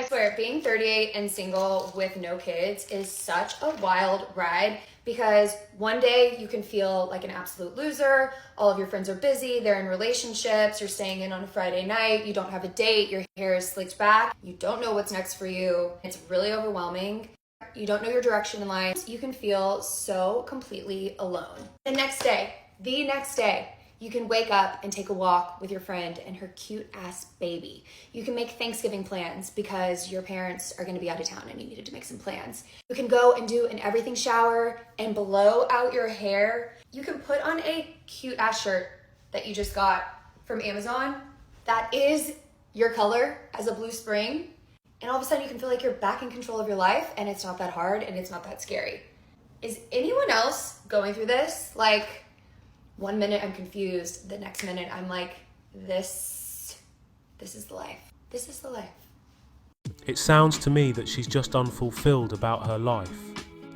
swear, being 38 and single with no kids is such a wild ride because one day you can feel like an absolute loser. All of your friends are busy, they're in relationships, you're staying in on a Friday night, you don't have a date, your hair is slicked back, you don't know what's next for you. It's really overwhelming. You don't know your direction in life. You can feel so completely alone. The next day, you can wake up and take a walk with your friend and her cute ass baby. You can make Thanksgiving plans because your parents are gonna be out of town and you needed to make some plans. You can go and do an everything shower and blow out your hair. You can put on a cute ass shirt that you just got from Amazon that is your color as a blue spring. And all of a sudden you can feel like you're back in control of your life and it's not that hard and it's not that scary. Is anyone else going through this? Like, one minute I'm confused, the next minute I'm like, this is the life. This is the life. It sounds to me that she's just unfulfilled about her life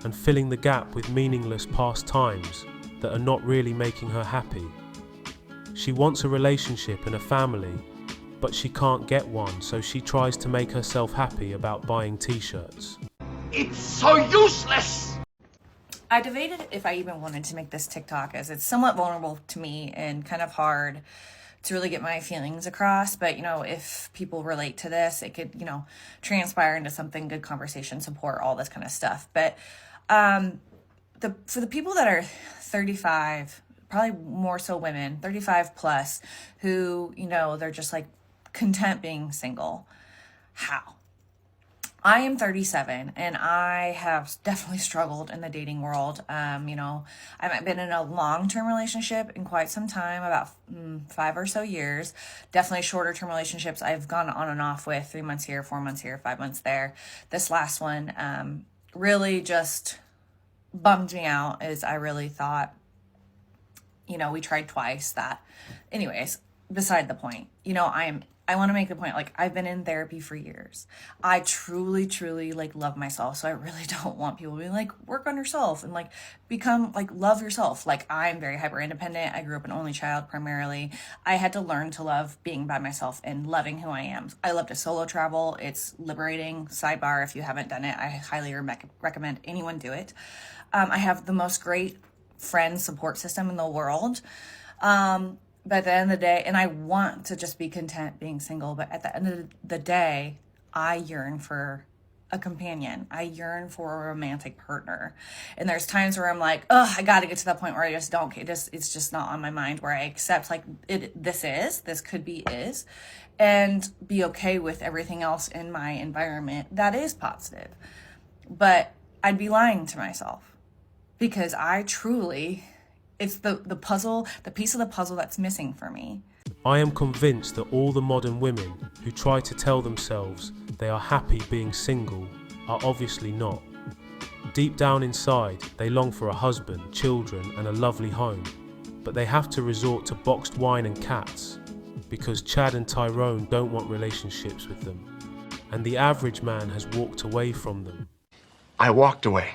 and filling the gap with meaningless past times that are not really making her happy. She wants a relationship and a family, but she can't get one, so she tries to make herself happy about buying t-shirts. It's so useless! I debated if I even wanted to make this TikTok, as it's somewhat vulnerable to me and kind of hard to really get my feelings across. But, you know, if people relate to this, it could, you know, transpire into something, good conversation, support, all this kind of stuff. But for the people that are 35, probably more so women, 35 plus, who, you know, they're just like content being single, how? I am 37 and I have definitely struggled in the dating world. You know, I haven't been in a long-term relationship in quite some time, about 5 or so years. Definitely shorter term relationships I've gone on and off with, 3 months here, 4 months here, 5 months there. This last one really just bummed me out, as I really thought, you know, we tried twice that. Anyways, beside the point, you know, I want to make the point, like, I've been in therapy for years. I truly, like, love myself. So I really don't want people being like, work on yourself and, like, become, like, love yourself. Like, I'm very hyper independent. I grew up an only child primarily. I had to learn to love being by myself and loving who I am. I love to solo travel. It's liberating. Sidebar, if you haven't done it, I highly recommend anyone do it. I have the most great friend support system in the world. But at the end of the day, and I want to just be content being single, but at the end of the day, I yearn for a companion. I yearn for a romantic partner. And there's times where I'm like, oh, I got to get to that point where I just don't, it's just not on my mind, where I accept, like, this could be, and be okay with everything else in my environment that is positive. But I'd be lying to myself, because I truly, it's the puzzle, the piece of the puzzle that's missing for me. I am convinced that all the modern women who try to tell themselves they are happy being single are obviously not. Deep down inside, they long for a husband, children, and a lovely home, but they have to resort to boxed wine and cats because Chad and Tyrone don't want relationships with them, and the average man has walked away from them. I walked away.